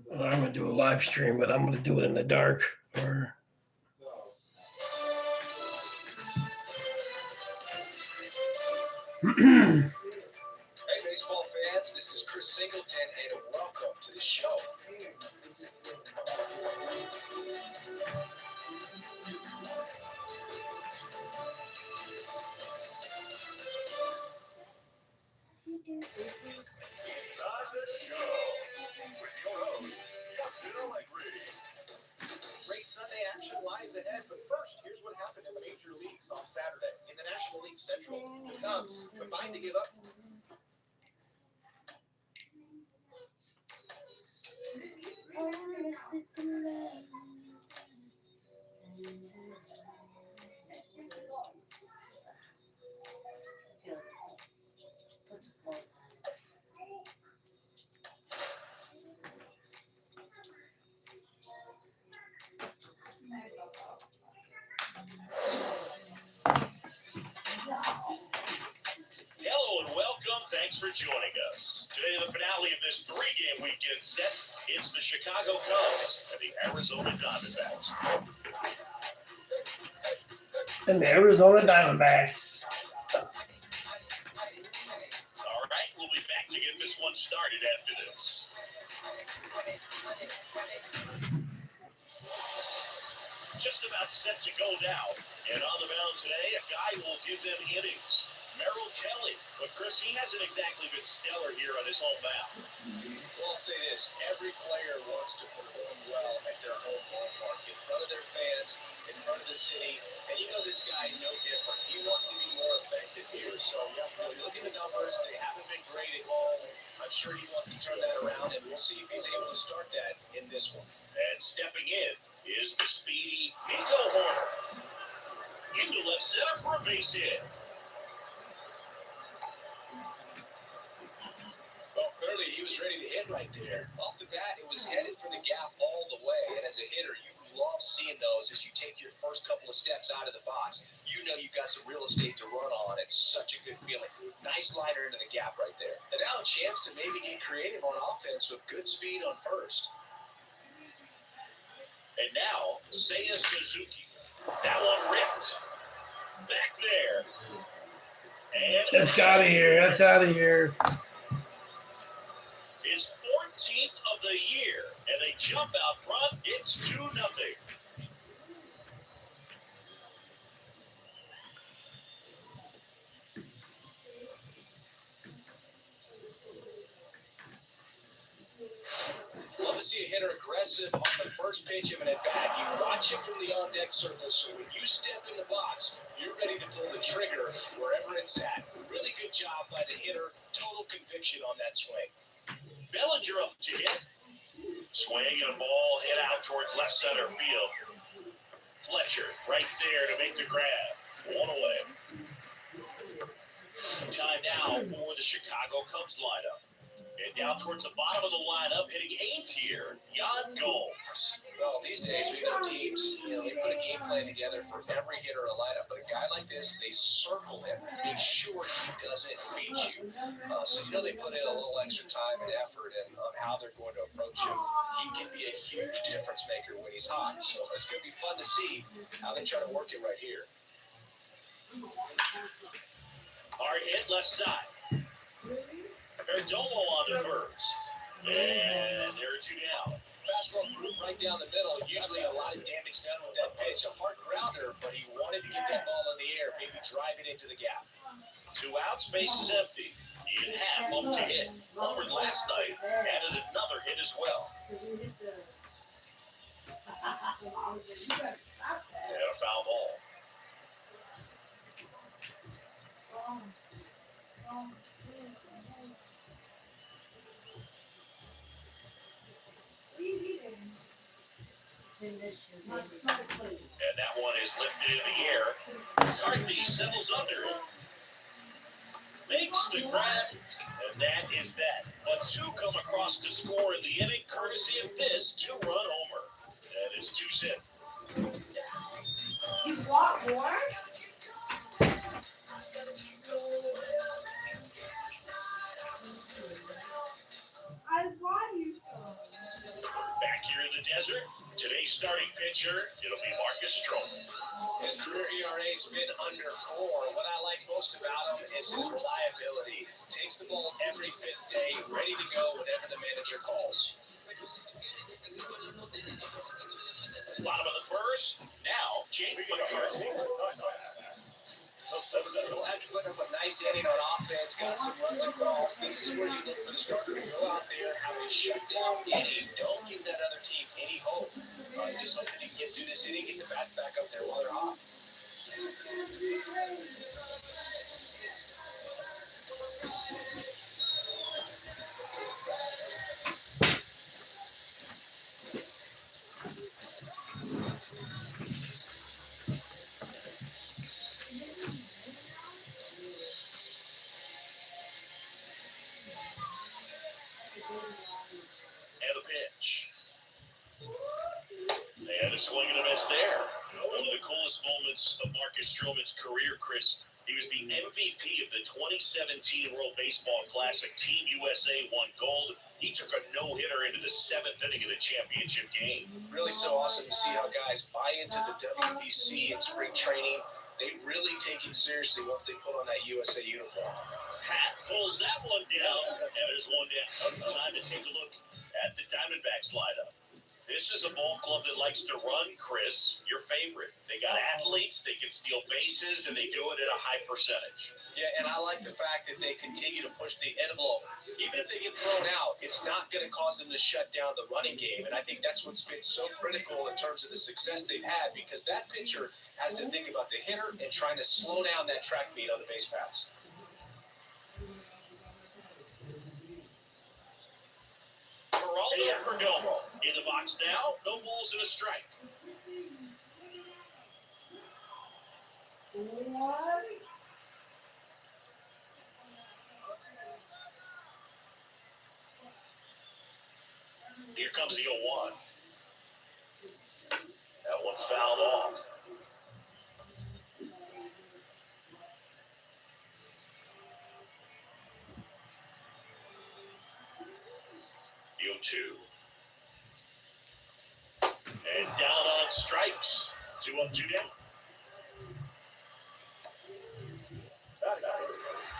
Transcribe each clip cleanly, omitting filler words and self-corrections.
Well, I'm gonna do a live stream, but I'm gonna do it in the dark. Or Hey, baseball fans, this is Chris Singleton, and welcome to the show. Inside the show with your host, Justin Allegri. Great Sunday action lies ahead, but first, here's what happened in the major leagues on Saturday. In the National League Central, the Cubs combined to give up Hello and welcome. Thanks for joining us. Today, the finale of this three-game weekend set. It's the Chicago Cubs and the Arizona Diamondbacks. and the Arizona Diamondbacks. All right, we'll be back to get this one started after this. Just about set to go now. And on the mound today, a guy who will give them innings. Merrill Kelly. But, Chris, he hasn't exactly been stellar here on his home mound. Well, I'll say this, every player wants to perform well at their home ballpark, in front of their fans, in front of the city, and you know this guy, no different. He wants to be more effective here, so you look at the numbers, they haven't been great at all. I'm sure he wants to turn that around, and we'll see if he's able to start that in this one. And stepping in is the speedy Nico Horner. Into left center for a base hit. Well, clearly he was ready to hit right there. Off the bat, it was headed for the gap all the way. And as a hitter, you love seeing those as you take your first couple of steps out of the box. You know you've got some real estate to run on. It's such a good feeling. Nice liner into the gap right there. And now a chance to maybe get creative on offense with good speed on first. And now, Seiya Suzuki. That one ripped. Back there. And That's out of here. That's out of here. His 14th of the year, and they jump out front. It's 2-0. Love to see a hitter aggressive on the first pitch of an at-bat. You watch him from the on-deck circle, so when you step in the box, you're ready to pull the trigger wherever it's at. Really good job by the hitter. Total conviction on that swing. Bellinger up to hit. Swing and a ball hit out towards left center field. Fletcher right there to make the grab. One away. Time now for the Chicago Cubs lineup. And down towards the bottom of the lineup, hitting eighth here, Yan Gomes. Well, these days we know teams, they put a game plan together for every hitter in a lineup. But a guy like this, they circle him, make sure he doesn't beat you. So they put in a little extra time and effort on how they're going to approach him. He can be a huge difference maker when he's hot. So it's going to be fun to see how they try to work it right here. Hard hit left side. Perdomo on the first. And there are two down. Fastball group right down the middle. Usually a lot of damage done with that pitch. A hard grounder, but he wanted to get that ball in the air, maybe drive it into the gap. 2 outs, base is empty. Ian Happ up to hit. Homered last night. Added another hit as well. And a foul ball. And that one is lifted in the air. McCarthy settles under it. Makes the grab, and that is that. But 2 come across to score in the inning, courtesy of this 2-run homer. And it's 2-0. You want more? I want you some. here in the desert. Today's starting pitcher, it'll be Marcus Stroman. His career ERA's been under 4. What I like most about him is his reliability. Takes the ball every fifth day, ready to go whenever the manager calls. Bottom of the first. Now, Jamie McCarthy. He'll have to put up a nice inning on offense, got some runs across. This is where you look for the starter to go out there, have a shutdown inning. Don't give that other team any hope. Just hope that he can get through this inning, get the bats back up there while they're hot. And a pitch. And a swing and a miss there. One of the coolest moments of Marcus Stroman's career, Chris. He was the MVP of the 2017 World Baseball Classic. Team USA won gold. He took a no-hitter into the 7th inning of the championship game. Really so awesome to see how guys buy into the WBC in spring training. They really take it seriously once they put on that USA uniform. Pat pulls that one down, and there's one down. Time to take a look at the Diamondbacks lineup. This is a ball club that likes to run, Chris, your favorite. They got athletes, they can steal bases, and they do it at a high percentage. Yeah, and I like the fact that they continue to push the envelope. Even if they get thrown out, it's not going to cause them to shut down the running game. And I think that's what's been so critical in terms of the success they've had, because that pitcher has to think about the hitter and trying to slow down that track beat on the base paths. Geraldo Perdomo in the box now. No balls and a strike. Here comes the 0-1. That one fouled off. The 0-2. And down on strikes. 2 up, 2 down.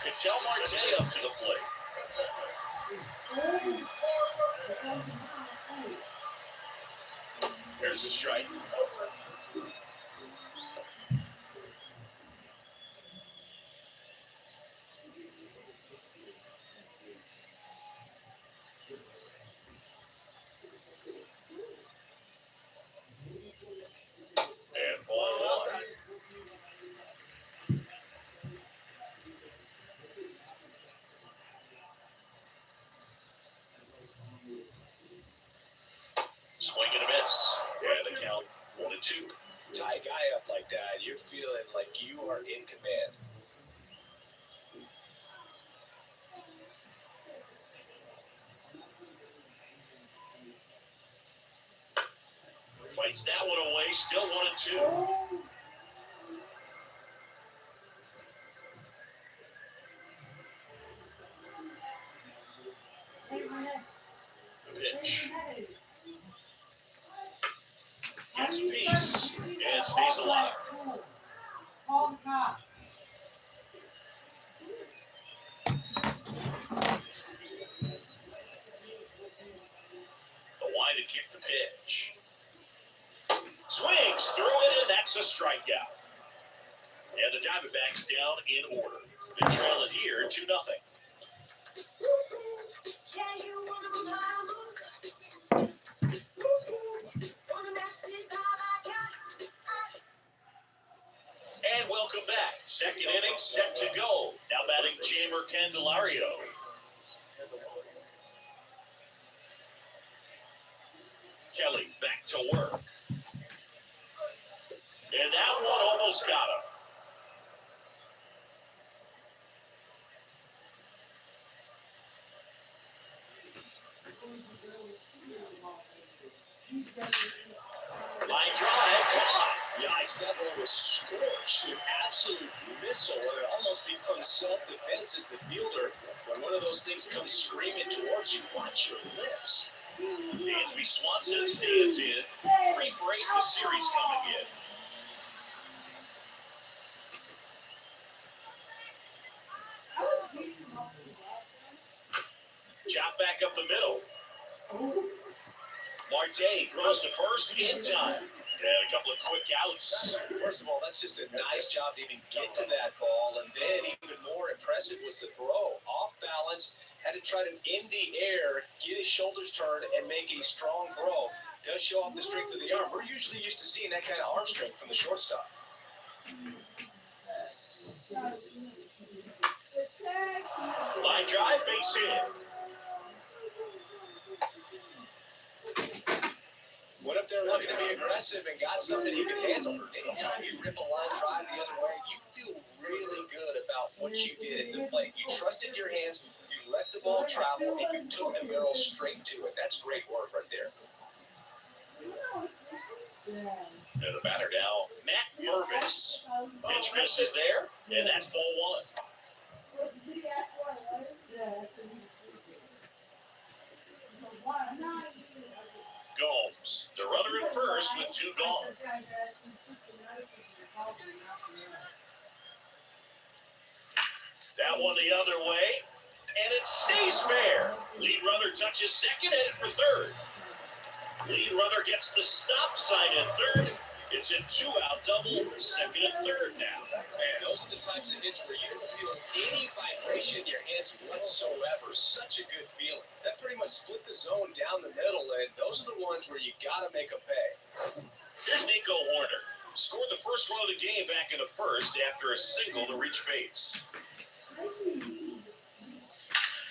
Ketel Marte up to the plate. There's the strike. And ball 1. Swing and a miss. And the count 1-2. Tie a guy up like that, you're feeling like you are in command. Fights that one away. Still 1-2. Pitch. Gets a piece and stays alive. The wide to kick the pitch. Swings through it, and that's a strikeout. And the Diamondbacks down in order. They trail it here 2-0. And welcome back. Second inning set to go. Now batting Jamer Candelario. Kelly back to work. And that one almost got him. Line drive, caught. Yikes, that ball was scorched. An absolute missile, and it almost becomes self-defense as the fielder. When one of those things comes screaming towards you, watch your lips. Dansby Swanson stands in. 3 for 8 in the series coming in. Chop back up the middle. Marte throws to first in time. And a couple of quick outs. First of all, that's just a nice job to even get to that ball. And then even more impressive was the throw. Off balance, had to try to in the air, get his shoulders turned, and make a strong throw. Does show off the strength of the arm. We're usually used to seeing that kind of arm strength from the shortstop. Line drive, base hit. Went up there looking to be aggressive and got something he could handle. Anytime you rip a line drive the other way, you feel really good about what you did at the plate. You trusted your hands, you let the ball travel, and you took the barrel straight to it. That's great work right there. And the batter now, Matt Mervis. Pitch misses there, and that's ball 1. Gomes, the runner at first with 2 gone. That one the other way, and it stays fair. Lead runner touches second, headed for third. Lead runner gets the stop sign at third. It's a 2-out double, second and third now. Man, those are the types of hits where you don't feel any vibration in your hands whatsoever. Such a good feeling. That pretty much split the zone down the middle, and those are the ones where you got to make a pay. Here's Nico Horner. Scored the first run of the game back in the first after a single to reach base.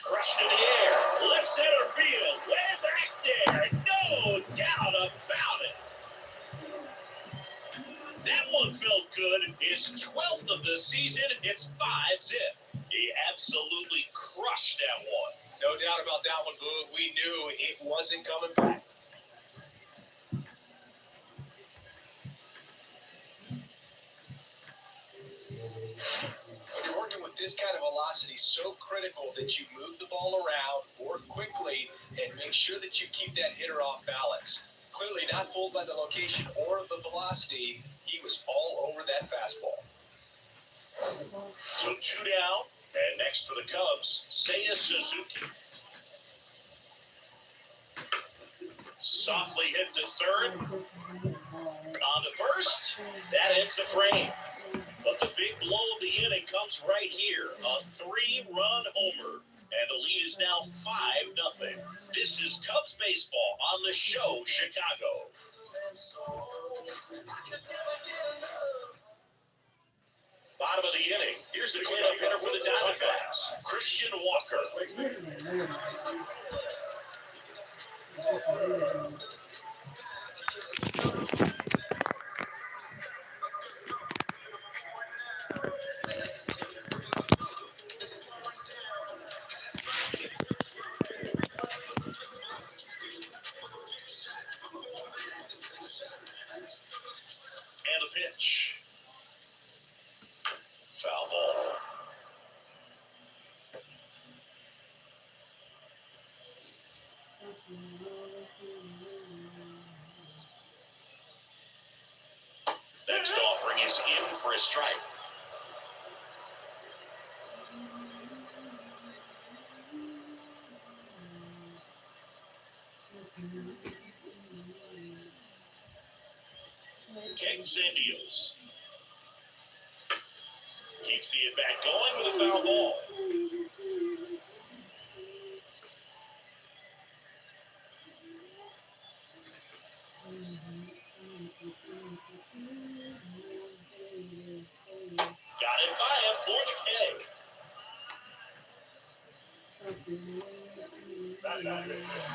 Crushed in the air. Left center field. Way back there. No doubt about it. That one felt good. His 12th of the season. It's 5-zip. He absolutely crushed that one. No doubt about that one, Boo. We knew it wasn't coming back. When you're working with this kind of velocity, so critical that you move the ball around, work quickly, and make sure that you keep that hitter off balance. Clearly not fooled by the location or the velocity. He was all over that fastball. So 2 down, and next for the Cubs, Seiya Suzuki. Softly hit to third. On to first. That ends the frame. But the big blow of the inning comes right here. A 3-run homer. And the lead is now 5-0. This is Cubs baseball on the show, Chicago. Bottom of the inning. Here's the cleanup hitter for the Diamondbacks, Christian Walker. And a pitch. Foul ball. Next offering is in for a strike. Kings and deals. Keeps the at-bat going with a foul ball. Got it by him for the K.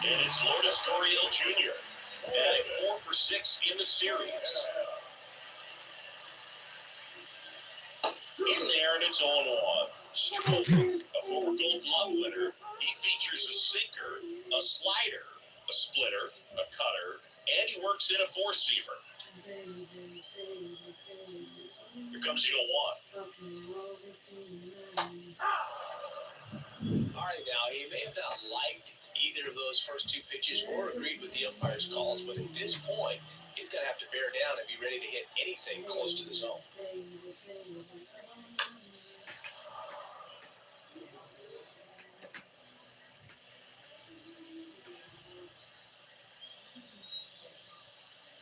And it's Lourdes Gurriel Jr. Batting 4 for 6 in the series. In there, and it's 0-1. Stroke, a former Gold Glove winner. He features a sinker, a slider, a splitter, a cutter, and he works in a four-seamer. Here comes the 0-1. All right, now, he may have not liked either either of those first two pitches or agreed with the umpire's calls, but at this point, he's going to have to bear down and be ready to hit anything close to the zone.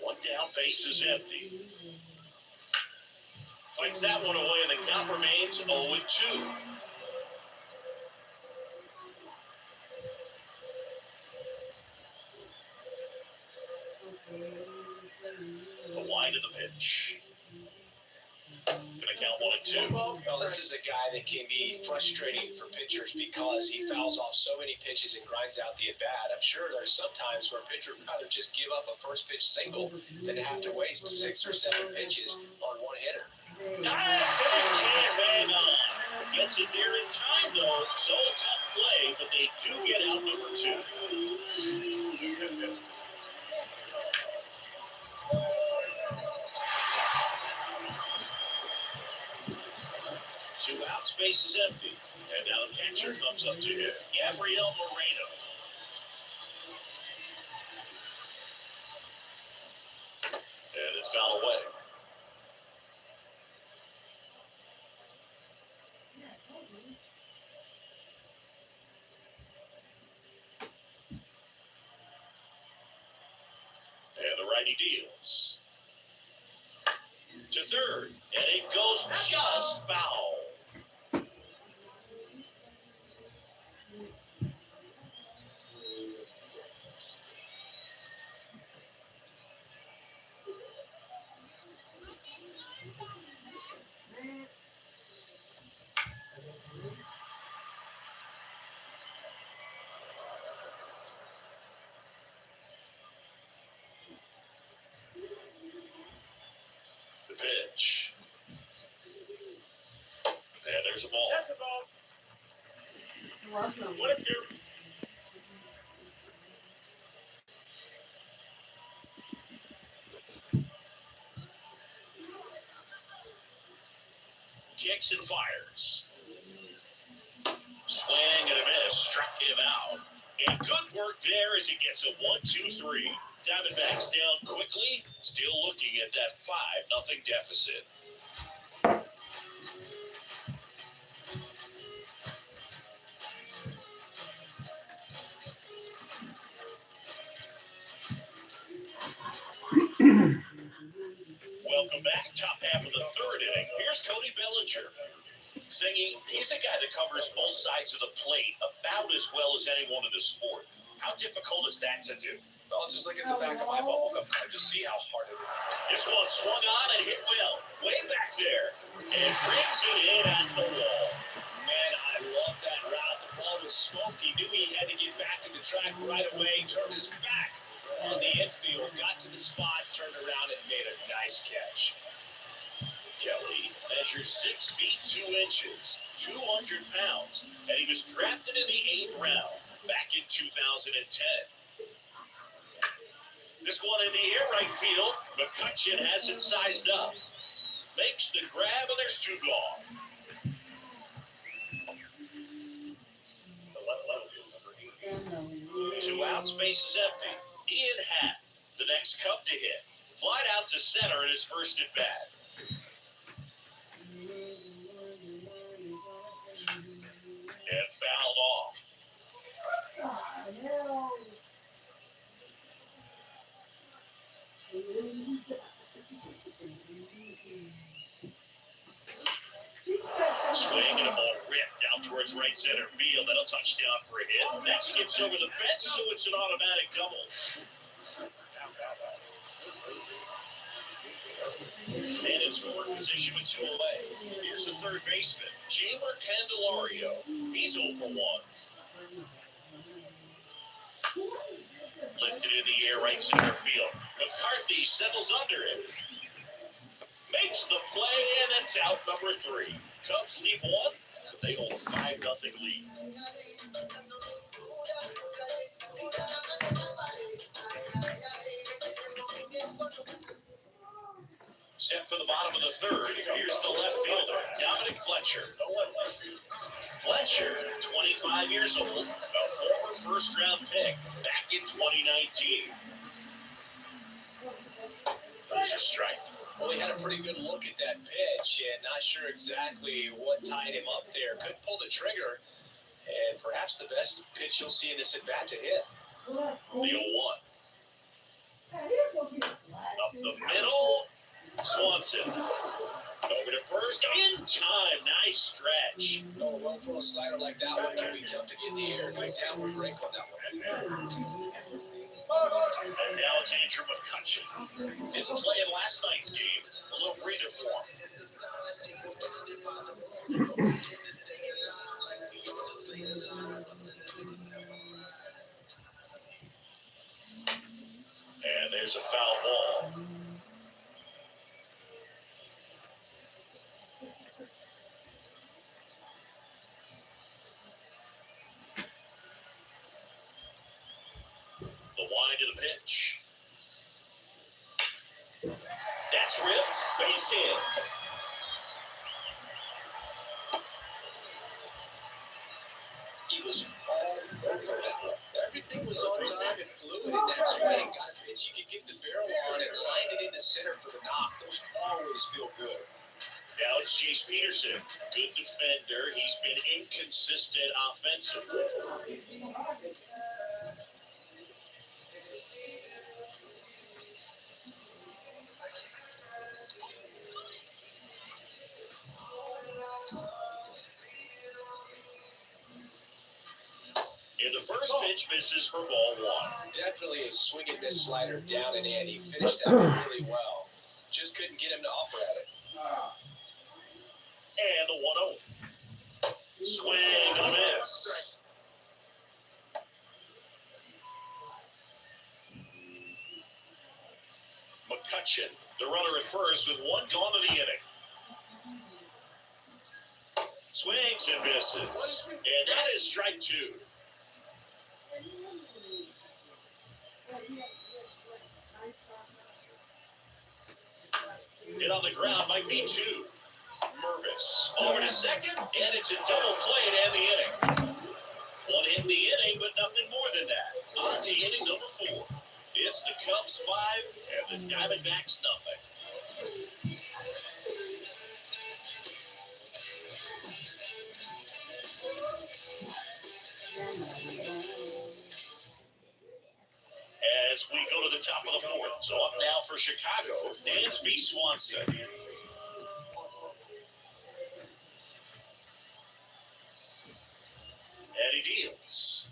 One down, base is empty. Fights that one away, and the count remains 0-2. The wind of the pitch. Gonna count 1-2. Well, this is a guy that can be frustrating for pitchers because he fouls off so many pitches and grinds out the at-bat. I'm sure there's some times where a pitcher would rather just give up a first pitch single than to have to waste 6 or 7 pitches on one hitter. That's it, can't hang on. Gets it there in time, though. So a tough play, but they do get out number 2. 2 outs, base is empty. And now the catcher comes up to him, Gabriel Moreno. And it's foul away. And the righty deals. To third, and it goes just foul. Pitch. And there's a ball. That's the ball. What a two. Kicks and fires. Swing and a miss. Struck him out. And good work there as he gets a 1-2-3. Diamondbacks down quickly, still looking at that 5-0 deficit. Welcome back, top half of the third inning. Here's Cody Bellinger. Singing, he's a guy that covers both sides of the plate about as well as anyone in the sport. How difficult is that to do? Well, just look at the back of my bubblegum card. Just see how hard it is. This one swung on and hit well. Way back there. And brings it in at the wall. Man, I love that route. The ball was smoked. He knew he had to get back to the track right away. Turned his back on the infield. Got to the spot, turned around, and made a nice catch. Kelly measures 6 feet 2 inches, 200 pounds, and he was drafted in the 8th round back in 2010. This one in the air right field. McCutcheon has it sized up. Makes the grab, and there's 2 gone. Two outs, base is empty. Ian Happ, the next Cub to hit. Flied out to center in his first at bat. And fouled off. Swing and a ball ripped out towards right center field. That'll touch down for a hit. That skips over the fence, so it's an automatic double. And in scoring position with 2 away. Here's the third baseman, Jailer Candelario. He's 0 for 1. Lifted in the air right center field. McCarthy settles under it. Makes the play, and it's out number 3. Cubs lead 1, but they hold a 5-0 lead. Set for the bottom of the third. Here's the left fielder, Dominic Fletcher. Fletcher, 25 years old, a former first-round pick back in 2019. There's a strike. Well, he had a pretty good look at that pitch and not sure exactly what tied him up there. Couldn't pull the trigger, and perhaps the best pitch you'll see in this at-bat to hit. The 0-1. Up the middle. Swanson. Over to first. In time. Nice stretch. Oh, a well-thrown slider like that one can be tough to get in the air. Going down for a break on that one. And now it's Andrew McCutcheon. Didn't play in last night's game. A little breather for him. And there's a foul ball. The wind of the pitch. That's ripped. Base hit. He was all over that one. Everything was on time and fluid in that swing. Got a pitch you could get the barrel on and lined it into center for the knock. Those always feel good. Now it's Chase Peterson. Good defender. He's been inconsistent offensively. And the first pitch misses for ball one. Definitely a swing and miss slider down and in. He finished that one really well. Just couldn't get him to offer at it. And the 1-0. Swing and a miss. McCutcheon, the runner at first with one gone in the inning. Swings and misses. And that is strike two. Hit on the ground might be two. Mervis over to second, and it's a double play to end the inning. One hit in the inning, but nothing more than that. On to inning number 4. It's the Cubs 5 and the Diamondbacks nothing. As we go to the top of the 4th, so up now for Chicago, Dansby Swanson. And he deals.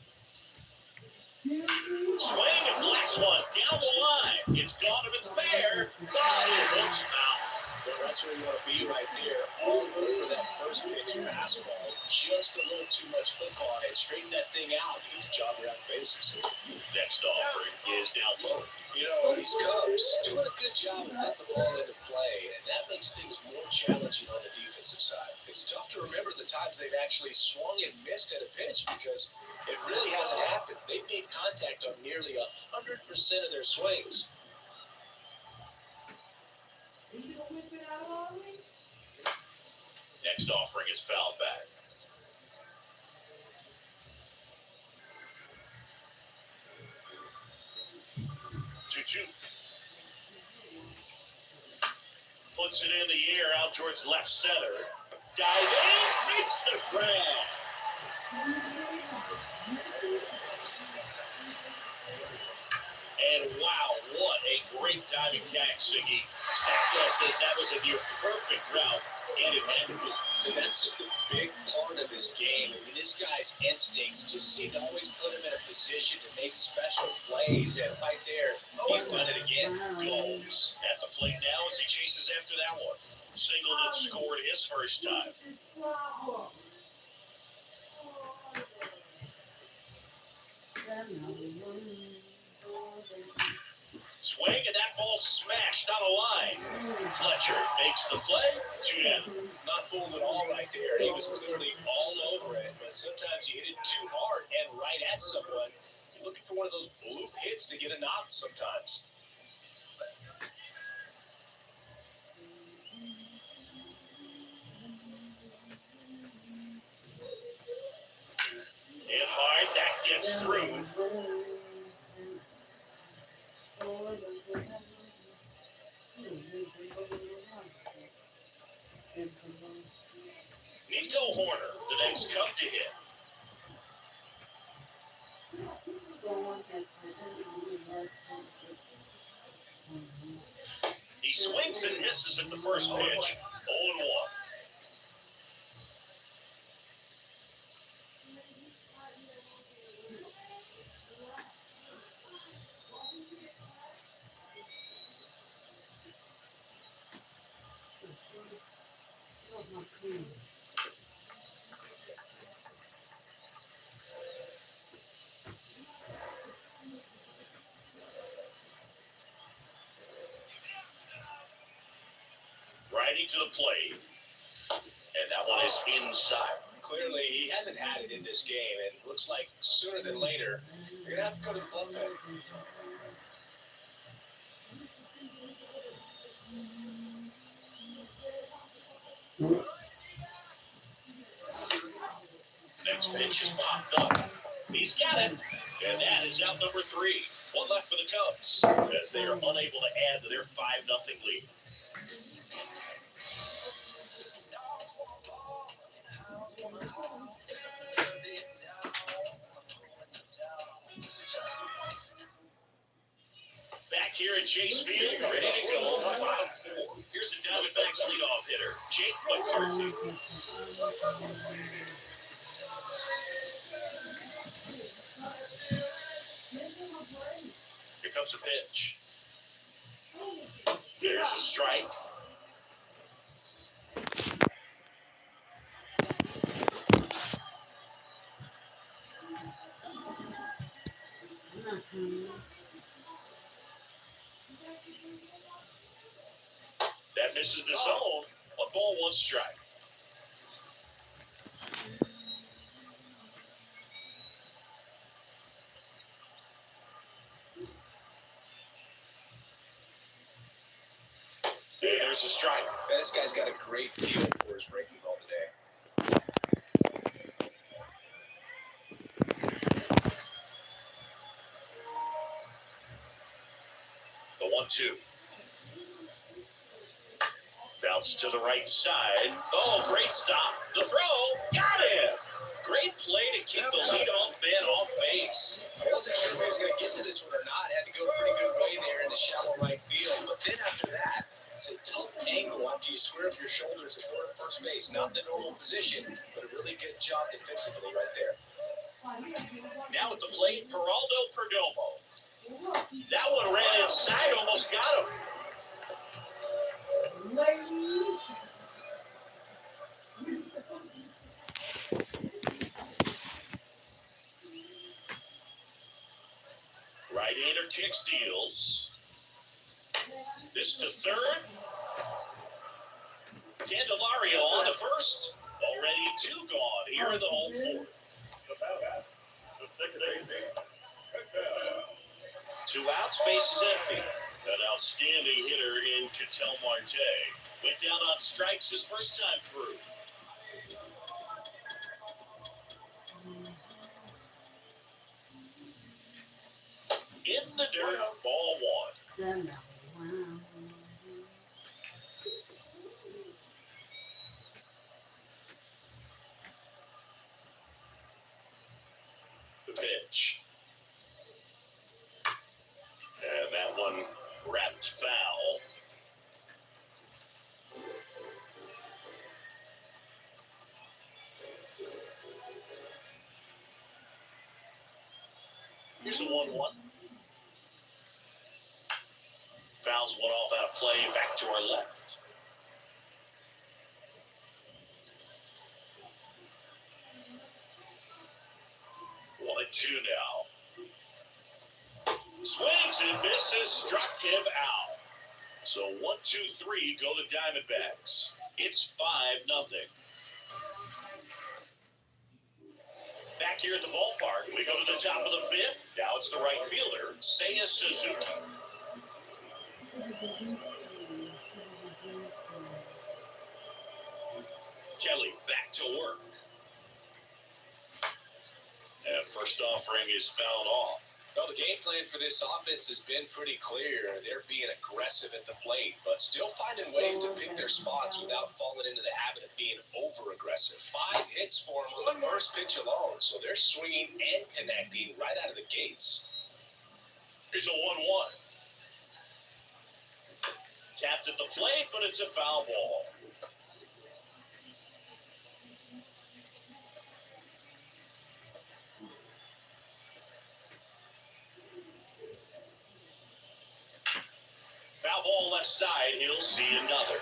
Swing and blast one down the line. It's gone if it's fair, but it looks out. Well, that's where you want to be right there. All over that first pitch fastball. Just a little too much hook on it. Straighten that thing out. You get to jog around bases. Next offering is down low. You know, these Cubs doing a good job of putting the ball into play, and that makes things more challenging on the defensive side. It's tough to remember the times they've actually swung and missed at a pitch because it really hasn't happened. They've made contact on nearly 100% of their swings. Next offering is fouled back. 2-2. Puts it in the air out towards left center. Dive in, makes the grab. And wow, what a great diving catch, Siggy. Stackdale says that was a near perfect route, and it had to be. And that's just a big part of his game. I mean, this guy's instincts just seem to always put him in a position to make special plays. And right there, he's done it again. Goals at the plate now as he chases after that one. Singleton scored his first time. Swing, and that ball smashed on a line. Fletcher makes the play. 2-0. Not fooled at all right there. He was clearly all over it. But sometimes you hit it too hard and right at someone. You're looking for one of those bloop hits to get a knock sometimes. And hard, that gets through. Nico Horner, the next Cub to hit. He swings and misses at the first pitch. 0-1. Righty to the plate. And that one is inside. Clearly, he hasn't had it in this game, and it looks like sooner than later, you're going to have to go to the bullpen. Next pitch is popped up. He's got it. And that is out number 3. One left for the Cubs as they are unable to add to their 5-0 lead. Back here at Chase Field, ready to go. Bottom 4. Here's the Diamondbacks leadoff hitter, Jake McCarthy. Here comes a pitch. There's a strike. That misses the zone. 1 ball, 1 strike. There's a strike. This guy's got a great feel for his breaking ball today. The 1-2. Bounce to the right side. Oh, great stop. The throw. Got him. Great play to keep the leadoff man off base. I wasn't sure if he was going to get to this one or not. Had to go a pretty good way there in the shallow right field. But then after that, it's a tough angle after you square up your shoulders at first base. Not the normal position, but a really good job defensively right there. Now at the plate, Geraldo Perdomo. That one ran inside, almost got him. Right-hander kicks, deals. This to third. Candelario on to first. Already 2 gone here in the home 4th. The 6th inning. 2 outs, bases empty. An outstanding hitter in Ketel Marte. Went down on strikes his first time through. In the dirt, ball 1. The pitch. And that one wrapped foul. Here's the 1-1. Fouls one off out of play, back to our left. One and 2 now. Swings and misses, struck him out. So 1, 2, 3 go to Diamondbacks. It's 5-0. Back here at the ballpark, we go to the top of the 5th. Now it's the right fielder, Seiya Suzuki. Kelly back to work. And first offering is fouled off. Well, the game plan for this offense has been pretty clear. They're being aggressive at the plate, but still finding ways to pick their spots without falling into the habit of being over-aggressive. 5 hits for them on the first pitch alone, so they're swinging and connecting right out of the gates. Here's a 1-1. Tapped at the plate, but it's a foul ball. Foul ball left side. He'll see another.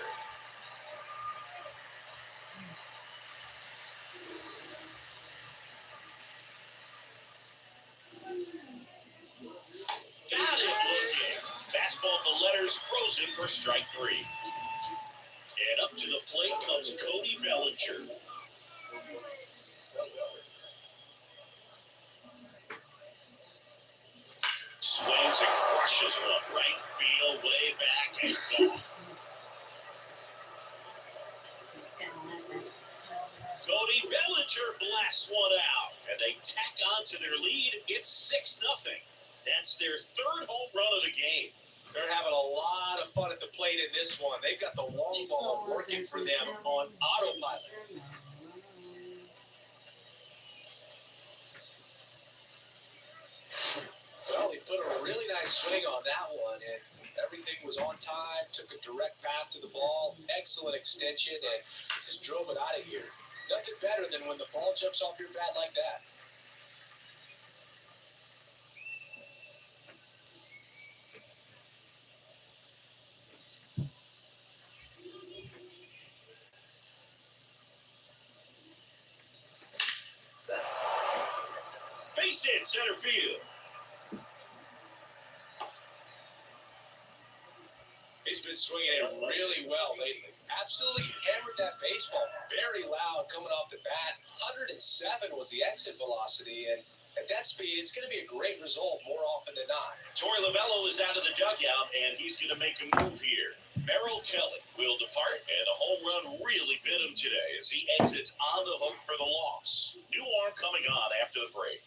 Got it looking. Fastball at the letters, frozen for strike 3. And up to the plate comes Cody Bellinger. Swings and crushes one. Right field, way back and gone. Cody Bellinger blasts one out, and they tack on to their lead. It's 6-0. That's their 3rd home run of the game. They're having a lot of fun at the plate in this one. They've got the long ball working for them on autopilot. Well, he put a really nice swing on that one, and everything was on time, took a direct path to the ball, excellent extension, and just drove it out of here. Nothing better than when the ball jumps off your bat like that. Base hit, center field. He's been swinging it really well lately. Absolutely hammered that baseball. Very loud coming off the bat. 107 was the exit velocity, and at that speed, it's going to be a great result more often than not. Torey Lovullo is out of the dugout, and he's going to make a move here. Merrill Kelly will depart, and a home run really bit him today as he exits on the hook for the loss. New arm coming on after the break.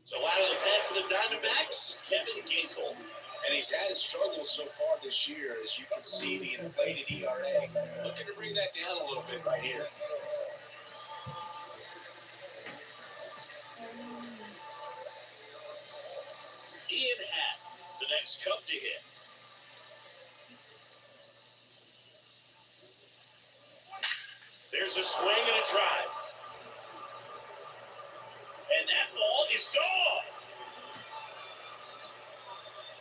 So out of the pen for the Diamondbacks, Kevin Ginkel. And he's had his struggles so far this year, as you can see the inflated ERA. Looking to bring that down a little bit right here. Ian Happ, the next Cub to hit. There's a swing and a drive. And that ball is gone.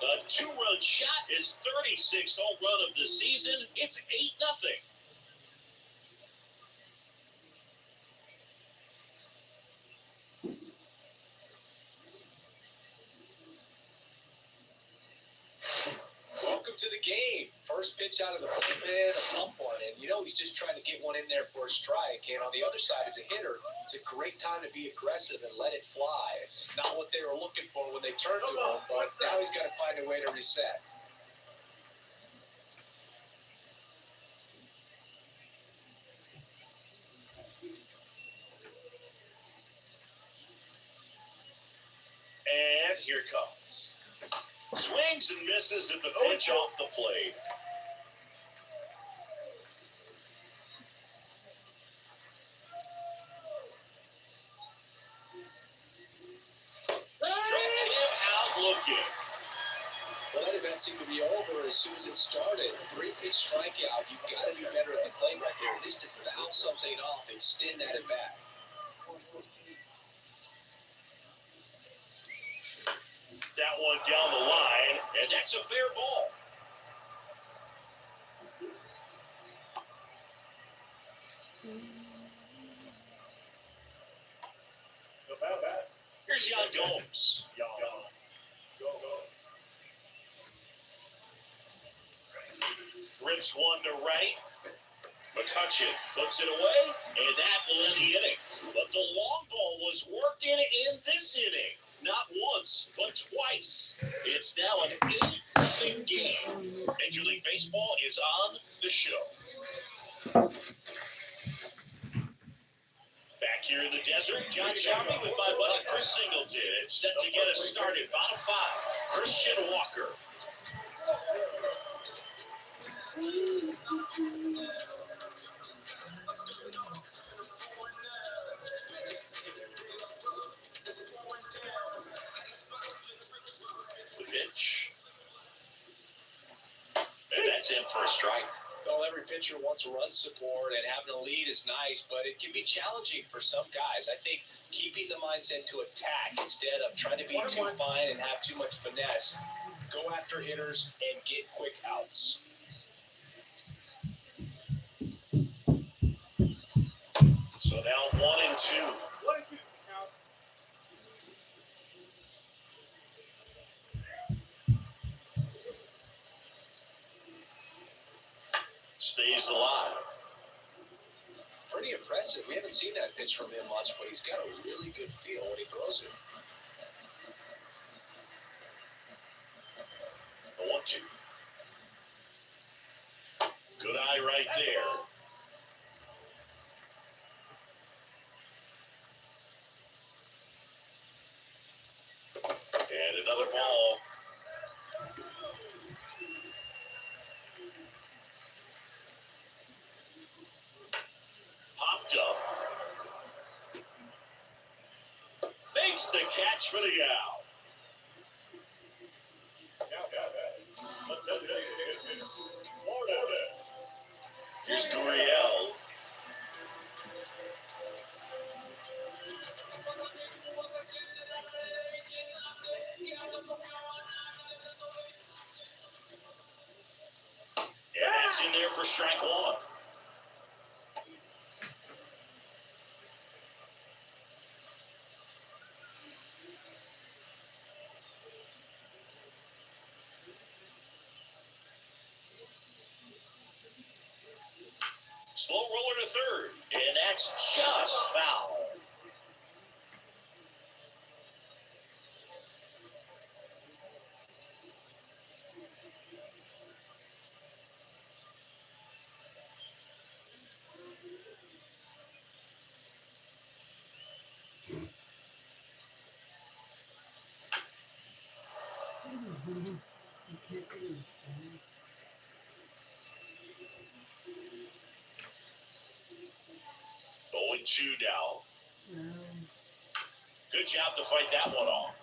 A 2-run shot, his 36th home run of the season. It's 8-0. Welcome to the game. First pitch out of the bullpen, a tough one. And you know he's just trying to get one in there for a strike. And on the other side, as a hitter, it's a great time to be aggressive and let it fly. It's not what they were looking for when they turned to him, but now he's got to find a way to reset. And here comes. Swings and misses at the pitch off the plate. Struck him out looking. Well, that event seemed to be over as soon as it started. 3-pitch strikeout. You've got to do better at the plate right there, at least to foul something off, extend that at bat. That one down the line, and that's a fair ball. Here's Yan Gomes. Rips one to right. McCutcheon puts it away, and that will end the inning. But the long ball was working in this inning. Not once, but twice. It's now an 8-0 game. Major League Baseball is on the show. here in the desert. John Shelby with my buddy Chris Singleton. It's set to get us started. Bottom five, Christian Walker. The pitch. And that's in for a strike. Well, every pitcher wants run support, and having a lead is nice, but it can be challenging for some guys. I think keeping the mindset to attack instead of trying to be too fine and have too much finesse, go after hitters and get quick outs. So now 1-2. Stays alive. Pretty impressive. We haven't seen that pitch from him much, but he's got a really good feel when he throws it. The 1-2. Good eye right there. And another ball. Popped up. Makes the catch for the out. Here's Gurriel. And that's in there for strike one. Slow roller to third, and that's just foul. Going 2 down. Good job to fight that one off.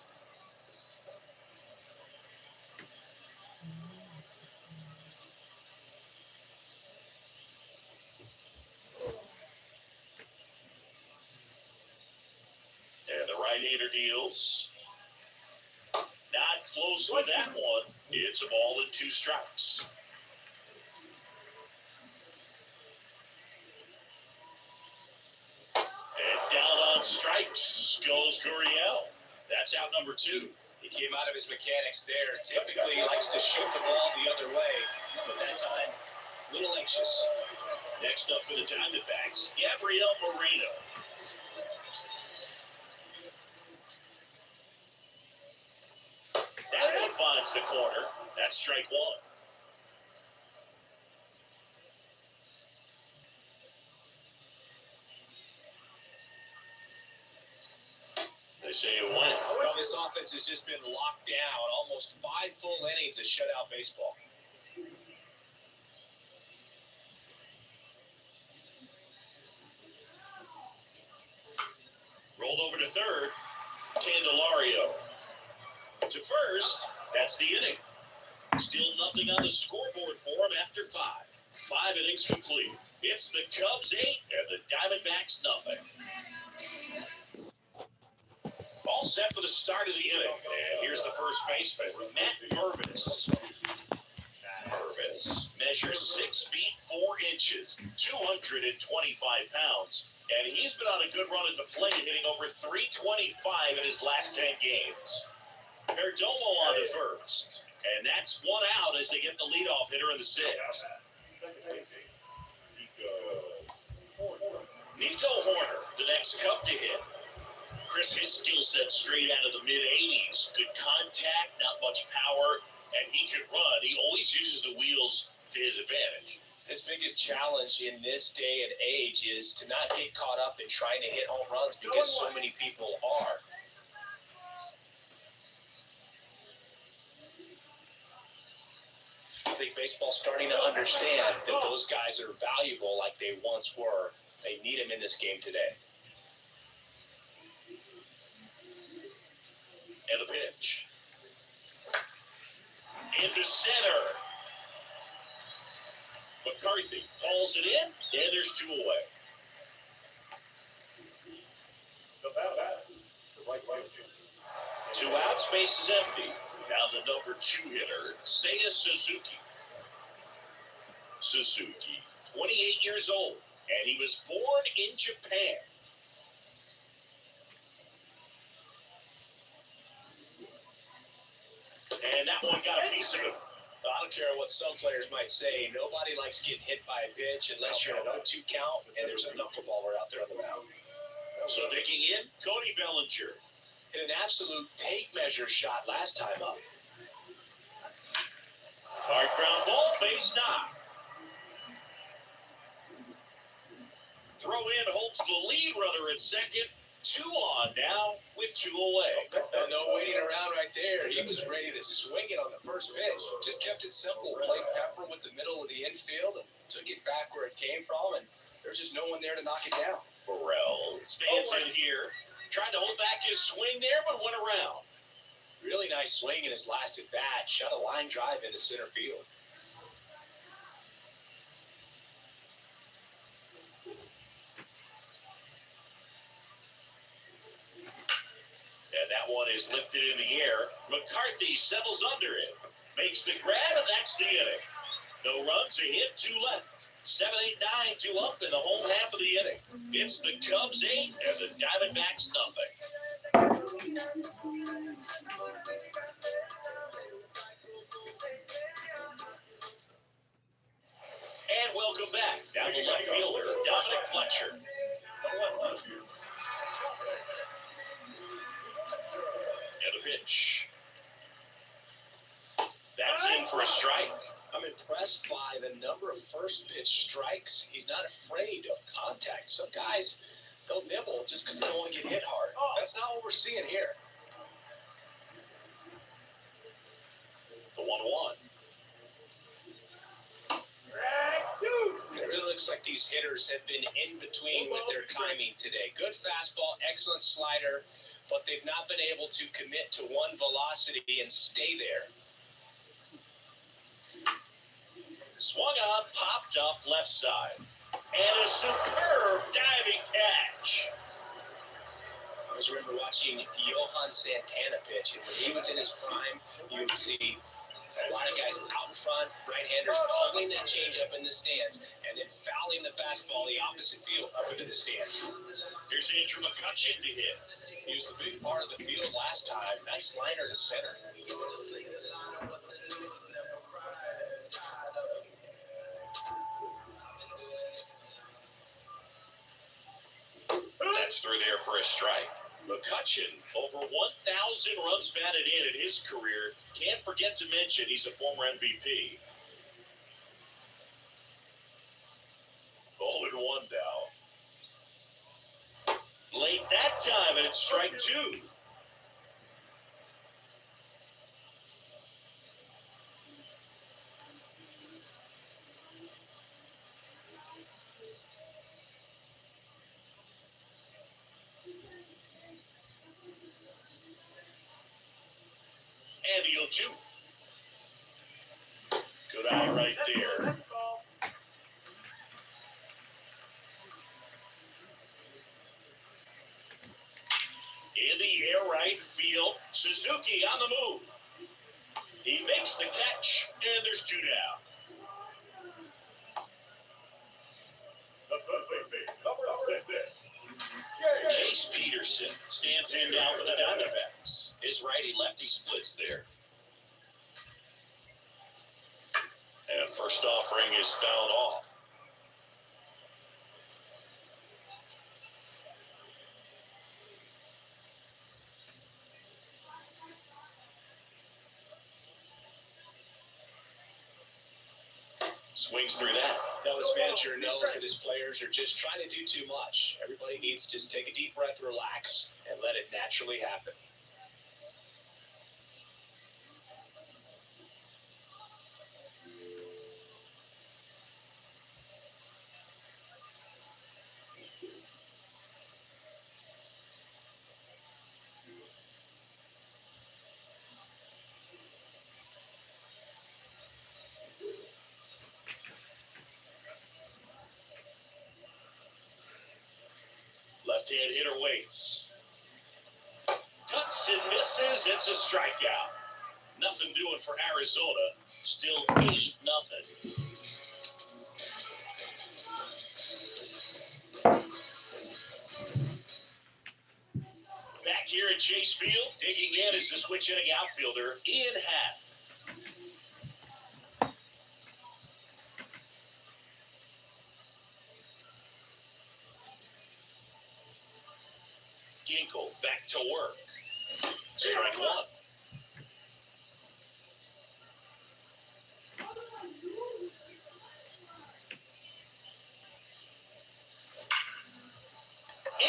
And the right-hander deals. Not close with that one. It's a ball and 2 strikes. And down on strikes goes Gurriel. That's out number 2. He came out of his mechanics there. Typically, he likes to shoot the ball the other way, but that time, a little anxious. Next up for the Diamondbacks, Gabriel Moreno. That one finds the corner. That's strike one. They say it went. Well, this offense has just been locked down. Almost 5 full innings of shutout baseball. Rolled over to third. Candelario. To first. That's the inning. Still nothing on the scoreboard for him after 5. 5 innings complete. It's the Cubs 8 and the Diamondbacks nothing. All set for the start of the inning. And here's the first baseman, Matt Mervis. Mervis measures 6 feet 4 inches, 225 pounds, and he's been on a good run at the plate, hitting over 325 in his last 10 games. Perdomo on the first, and that's 1 out as they get the leadoff hitter in the 6th. Nico Horner, the next Cub to hit. Chris, his skill set straight out of the mid-80s. Good contact, not much power, and he can run. He always uses the wheels to his advantage. His biggest challenge in this day and age is to not get caught up in trying to hit home runs because so many people are. I think baseball's starting to understand that those guys are valuable like they once were. They need him in this game today. And the pitch. Into center. McCarthy hauls it in, and there's 2 away. Two outs, base is empty. Now the number 2 hitter, Seiya Suzuki. Suzuki, 28 years old, and he was born in Japan. And that one got a piece of him. I don't care what some players might say. Nobody likes getting hit by a pitch unless you're in an 0-2 count and there's a knuckleballer out there on the mound. So digging in, Cody Bellinger. Hit an absolute tape measure shot last time up. Hard ground ball, base knock. Throw in holds the lead runner at second. 2 on now with 2 away. No waiting around right there. He was ready to swing it on the first pitch. Just kept it simple. Played pepper with the middle of the infield and took it back where it came from. And there's just no one there to knock it down. Burrell stands in here. Tried to hold back his swing there, but went around. Really nice swing in his last at bat. Shot a line drive into center field. And that one is lifted in the air. McCarthy settles under it. Makes the grab, and that's the inning. No runs, a hit, 2 left. 7, 8, 9, 2 up in the home half of the inning. It's the Cubs 8 and the Diamondbacks nothing. And welcome back. Now the left fielder, Dominic Fletcher. And a pitch. That's in for a strike. I'm impressed by the number of first pitch strikes. He's not afraid of contact. Some guys, they'll nibble just because they don't want to get hit hard. That's not what we're seeing here. The 1-1. It really looks like these hitters have been in between with their timing today. Good fastball, excellent slider, but they've not been able to commit to one velocity and stay there. Swung on, popped up left side. And a superb diving catch. I always remember watching Johan Santana pitch, and when he was in his prime, you would see a lot of guys out in front, right-handers pulling that changeup in the stands, and then fouling the fastball the opposite field up into the stands. Here's Andrew McCutchen to hit. He was the big part of the field last time. Nice liner to center. That's through there for a strike. McCutchen, over 1,000 runs batted in his career. Can't forget to mention he's a former MVP. 0-1 now. Late that time, and it's strike 2. And he'll do. Good eye right there. In the air right field, Suzuki on the move. He makes the catch, and there's 2 down. Chase Peterson stands in now for the Diamondbacks. His righty-lefty splits there. And first offering is fouled off. Swings through that. Now, this manager knows that his players are just trying to do too much. Everybody needs to just take a deep breath, relax, and let it naturally happen. Left-hand hitter waits. Cuts and misses. It's a strikeout. Nothing doing for Arizona. Still 8-0. Back here at Chase Field, digging in is the switch-hitting outfielder, Ian Happ. Ginkle back to work. Strike one.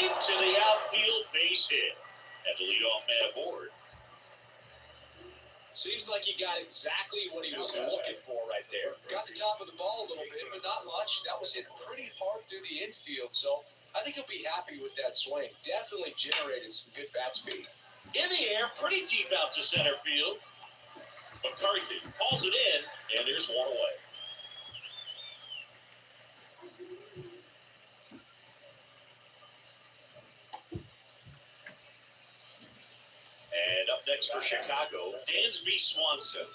Into the outfield, base hit. And the leadoff man aboard. Seems like he got exactly what he was looking for right there. Got the top of the ball a little bit, but not much. That was hit pretty hard through the infield, so I think he'll be happy with that swing. Definitely generated some good bat speed. In the air, pretty deep out to center field. McCarthy hauls it in, and there's one away. And up next for Chicago, Dansby Swanson.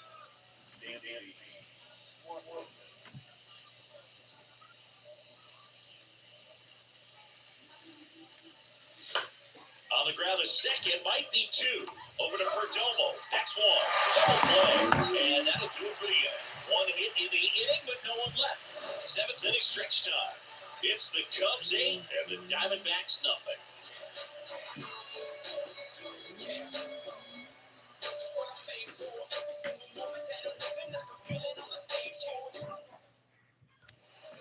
On the ground, a second, might be two. Over to Perdomo. That's one. Double play. And that'll do it for the end. One hit in the inning, but no one left. Seventh inning stretch time. It's the Cubs 8 and the Diamondbacks nothing.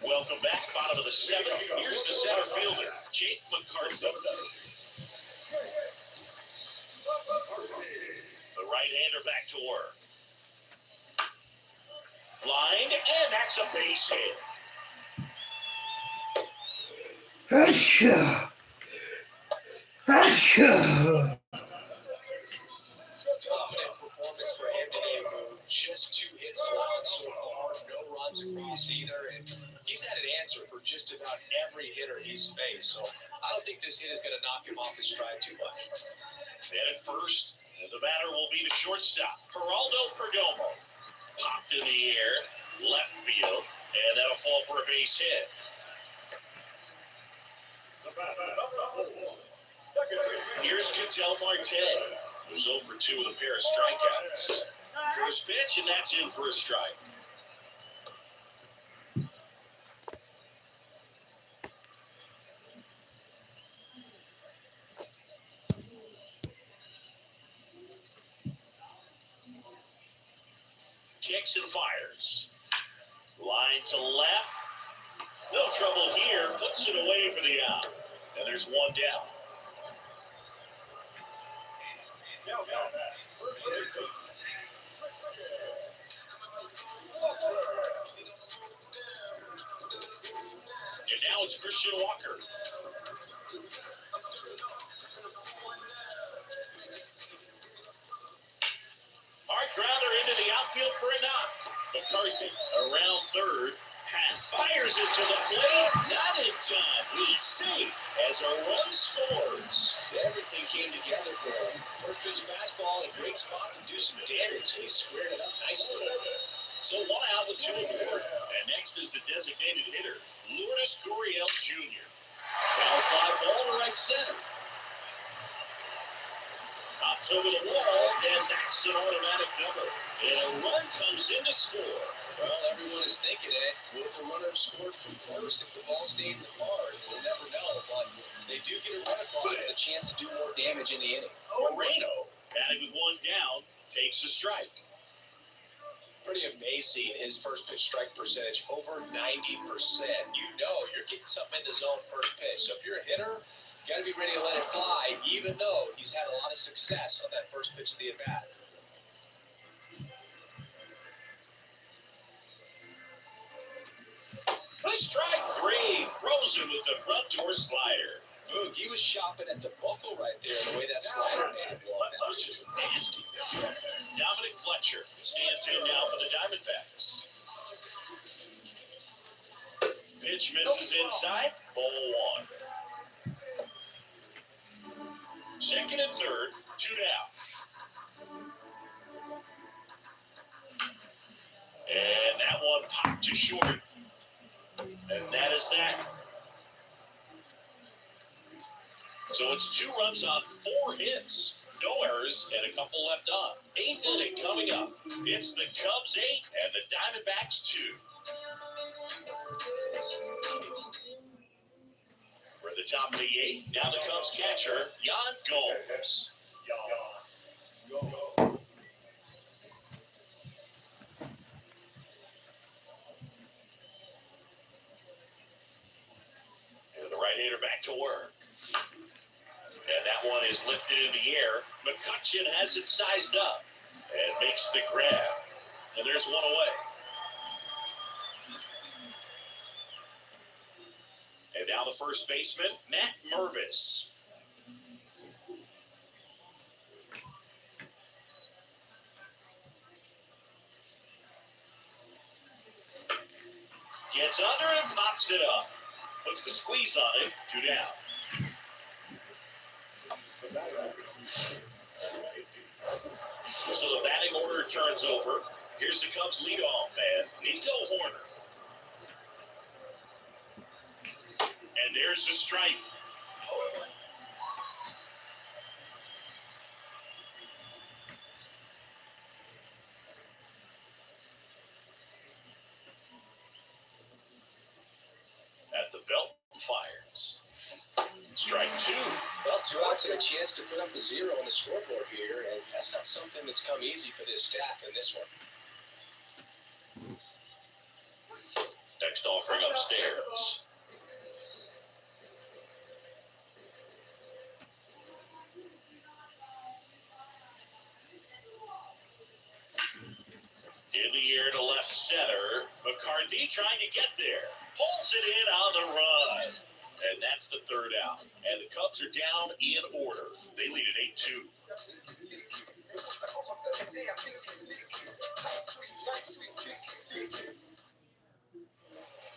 Welcome back, bottom of the seventh. Here's the center fielder, Jake McCarthy. The right-hander back to work. Line, and that's a base hit. Achoo. Achoo. Dominant performance for him today, Boo. Just 2 hits allowed so far, no runs across either, and he's had an answer for just about every hitter he's faced. So I don't think this hit is going to knock him off his stride too much. And at first, the batter will be the shortstop, Geraldo Perdomo. Popped in the air, left field, and that'll fall for a base hit. Here's Ketel Marte, who's 0 for 2 with a pair of strikeouts. First pitch, and that's in for a strike. Kicks and fires. Line to left. No trouble here. Puts it away for the out. And there's one down. And now it's Christian Walker. Hard grounder into the outfield for a knock. McCarthy around third. Pat fires it to the plate. Not in time. He's safe as a run scores. Everything came together for him. First pitch fastball in a great spot to do some damage, and he squared it up nicely. So one out with 2 aboard. And next is the designated hitter, Lourdes Gurriel Jr. Foul fly ball to right center. Hops over the wall, and that's an automatic double. And a run comes in to score. Well, everyone is thinking it. Will the runner have scored from first if the ball stayed in the yard? We'll never know, but they do get a run across with a chance to do more damage in the inning. Moreno, batting with 1 down, takes a strike. Pretty amazing, his first pitch strike percentage over 90%. You know you're getting something in the zone first pitch. So if you're a hitter, you got to be ready to let it fly, even though he's had a lot of success on that first pitch of the at-bat. Strike three, throws him with the front door slider. Boog, he was shopping at the buckle right there, the way that slider made him walk. That was just nasty. Dominic Fletcher stands in now for the Diamondbacks. Pitch misses inside, ball one. Second and third, 2 down. And that one popped to short. And that is that. So it's 2 runs on 4 hits. No errors and a couple left on. 8th inning coming up. It's the Cubs 8 and the Diamondbacks 2. We're at the top of the 8th. Now the Cubs catcher, Yan Gomes. And the right-hander back to work. And that one is lifted in the air. McCutchen has it sized up and makes the grab. And there's one away. And now the first baseman, Matt Mervis. Gets under and pops it up. Puts the squeeze on it, 2 down. So the batting order turns over. Here's the Cubs leadoff man, Nico Horner. And there's the strike. At the belt, fires. Strike 2. Well, 2 outs and a chance to put up a 0 on the scoreboard here, and that's not something that's come easy for this staff in this one. Next offering upstairs. In the air to left center. McCarthy trying to get there. Pulls it in on the run. And that's the 3rd out. And the Cubs are down in order. They lead at 8-2.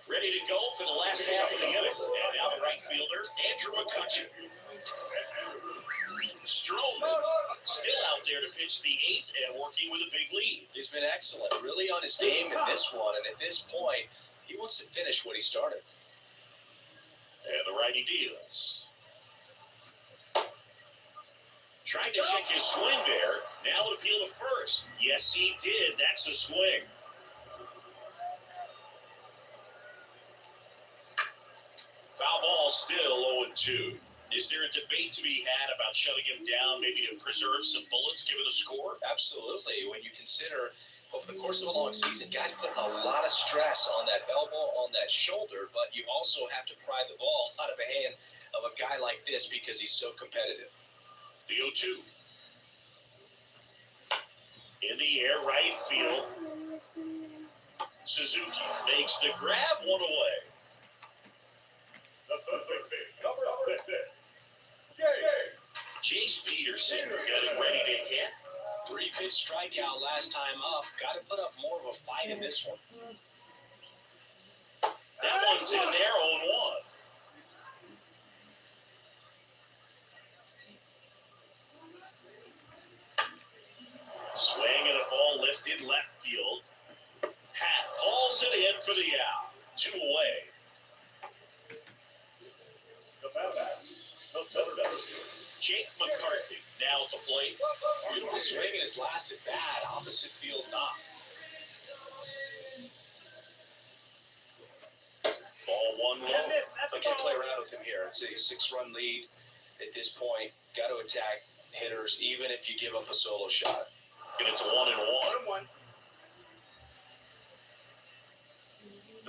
Ready to go for the last half of the inning. And now the right fielder, Andrew McCutchen. Stroman still out there to pitch the 8th and working with a big lead. He's been excellent, really on his game in this one, and at this point, he wants to finish what he started. And the righty deals. Trying to check his swing there. Now it appeal to first. Yes, he did. That's a swing. Foul ball still 0-2. Is there a debate to be had about shutting him down, maybe to preserve some bullets given the score? Absolutely. When you consider over the course of a long season, guys put a lot of stress on that elbow, on that shoulder, but you also have to pry the ball out of the hand of a guy like this because he's so competitive. The 0-2. In the air, right field. Suzuki makes the grab, one away. Number 6. Jace Peterson getting ready to hit. 3-pitch strikeout last time up. Got to put up more of a fight in this one. That one's in there, 0-1. Swing and a ball lifted left field. Pat pulls it in for the out. 2 away. Jake McCarthy now at the plate. Beautiful swing in his last at bat. Opposite field knock. Ball 1 low. I can't play around with him here. It's a 6-run lead at this point. Got to attack hitters even if you give up a solo shot. And it's 1-1.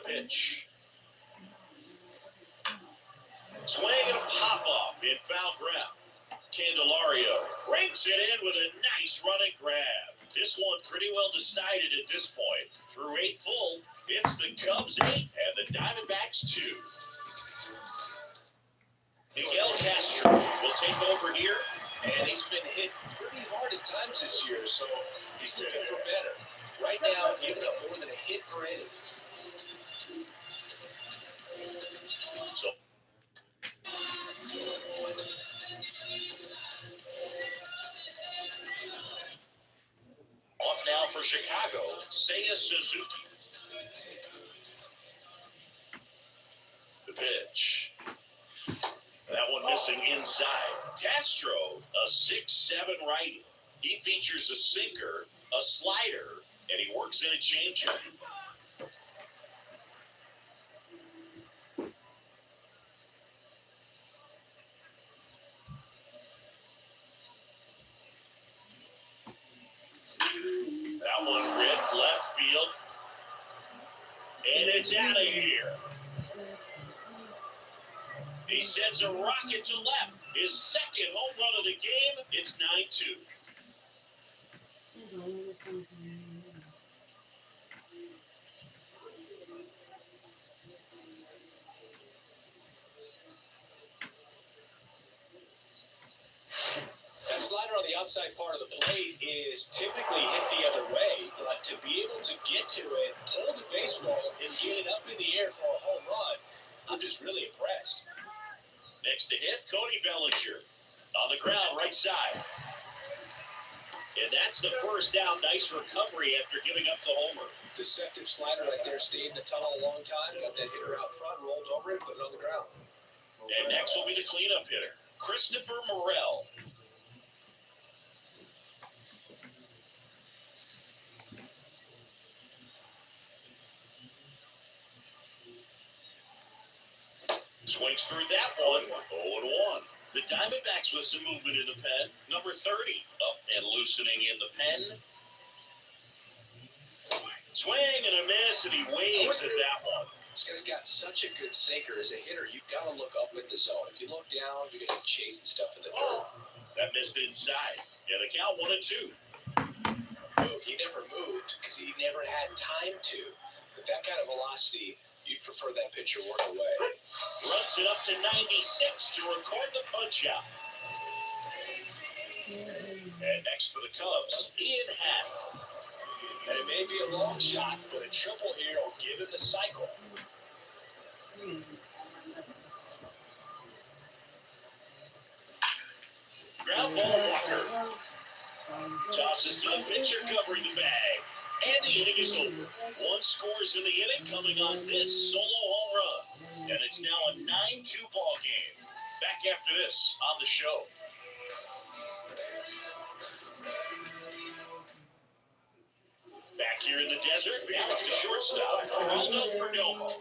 pitch. Swing and a pop-up in foul ground. Candelario brings it in with a nice running grab. This one pretty well decided at this point. Through 8 full, it's the Cubs 8 and the Diamondbacks 2. Miguel Castro will take over here. And he's been hit pretty hard at times this year, so he's looking for better. Right now, giving up more than a hit per inning. So off now for Chicago, Seiya Suzuki. The pitch. That one missing inside. Castro, a 6'7" righty. He features a sinker, a slider, and he works in a changeup. That one ripped left field. And it's out of here. He sends a rocket to left. His second home run of the game. It's 9-2. That slider on the outside part of the plate is typically hit the other way, but to be able to get to it, pull the baseball, and get it up in the air for a home run, I'm just really impressed. Next to hit, Cody Bellinger. On the ground, right side. And that's the first down. Nice recovery after giving up the homer. Deceptive slider right there, stayed in the tunnel a long time, got that hitter out front, rolled over it, put it on the ground. And next will be the cleanup hitter, Christopher Morel. Swings through that one, 0-1. The Diamondbacks with some movement in the pen. Number 30 up and loosening in the pen. Swing and a miss, and he waves at that one. This guy's got such a good sinker. As a hitter, you've got to look up in the zone. If you look down, you're going to be chasing stuff in the dirt. That missed inside. Yeah, the count 1-2. Oh, he never moved because he never had time to. With that kind of velocity, you'd prefer that pitcher work away. Runs it up to 96 to record the punch out. And next for the Cubs, Ian Happ. And it may be a long shot, but a triple here will give him the cycle. Ground ball, Walker. Tosses to the pitcher covering the bag. And the inning is over. 1 scores in the inning coming on this solo home run. And it's now a 9-2 ball game. Back after this on the show. Back here in the desert, now it's the shortstop, Geraldo Perdomo.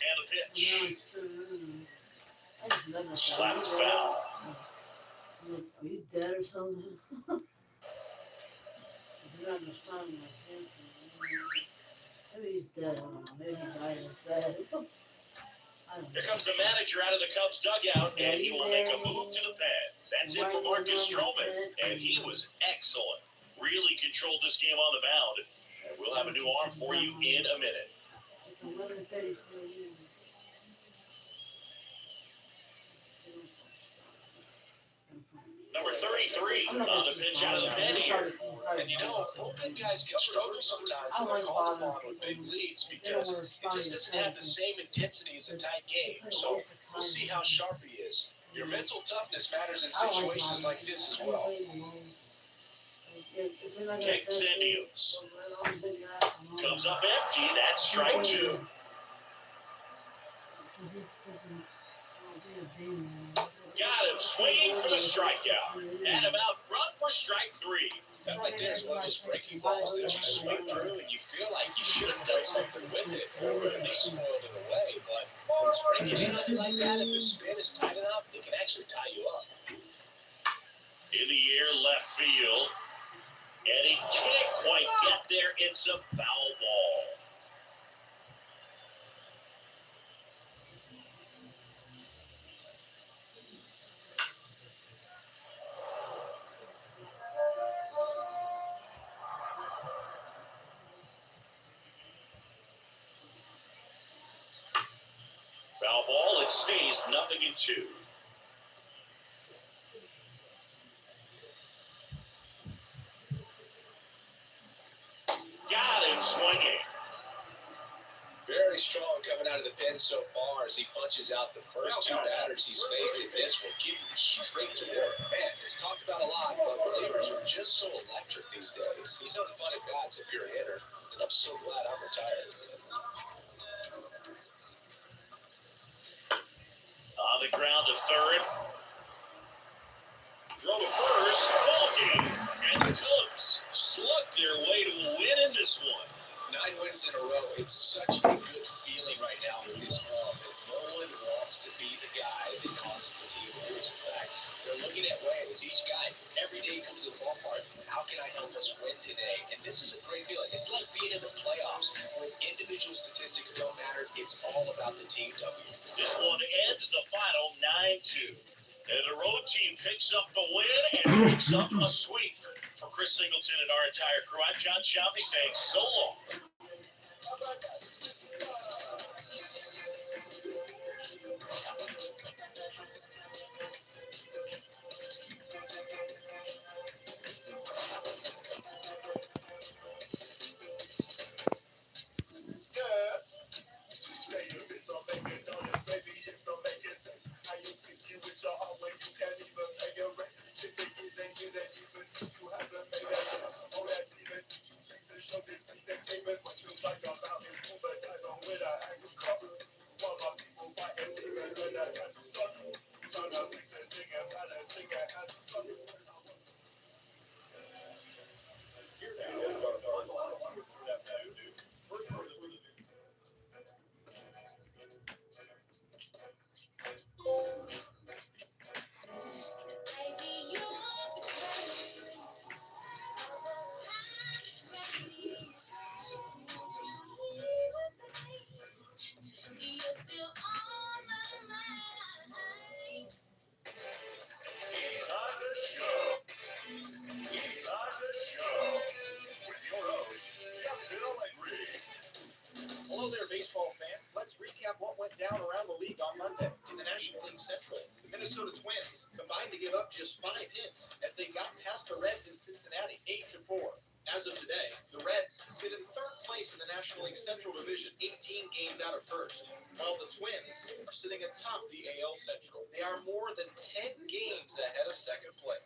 And a pitch. Slapped foul. Are you dead or something? You're not responding to my attention. Maybe he's dead. I don't know. Maybe he died in his bed. Here comes the manager out of the Cubs dugout, and he will make a move to the pen. That's it for Marcus Stroman, and he was excellent. Really controlled this game on the mound. And we'll have a new arm for you in a minute. It's 11:30 for you. Number 33 on the pitch out of the pen here. And you know, bullpen guys can struggle sometimes when they're called upon with big leads because it just doesn't have the same intensity as a tight game. So we'll see how sharp he is. Your mental toughness matters in situations like this as well. Kicks Indios. Comes up empty. That's strike 2. Got him swinging for the strikeout. And him out front for strike 3. That right there is one of those breaking balls that you swing through and you feel like you should have done something with it, or at least spoiled it away. But when it's breaking in like that, if the spin is tight enough, it can actually tie you up. In the air, left field. And he can't quite get there. It's a foul ball. Foul ball. It stays 0-2. Got him swinging. Very strong coming out of the pen so far as he punches out the first two batters he's faced in this one, keeping straight to work. Man, it's talked about a lot, but relievers are just so electric these days. He's having fun at bats if you're a hitter, and I'm so glad I'm retired. On the ground to third. Throw to first. Ball game. And the Cubs slug their way to a win in this one. 9 wins in a row. It's such a good feeling right now with this club. No one wants to be the guy that causes the team to lose. In fact, they're looking at ways. Each guy, every day comes to the ballpark. How can I help us win today? And this is a great feeling. It's like being in the playoffs when individual statistics don't matter. It's all about the team W. This one ends the final 9-2. And the road team picks up the win and picks up a sweep. For Chris Singleton and our entire crew, I'm John Shelby saying so long. Hello there, baseball fans. Let's recap what went down around the league on Monday. In the National League Central, the Minnesota Twins combined to give up just 5 hits as they got past the Reds in Cincinnati, 8-4. As of today, the Reds sit in 3rd place in the National League Central Division, 18 games out of 1st, while the Twins are sitting atop the AL Central. They are more than 10 games ahead of 2nd place.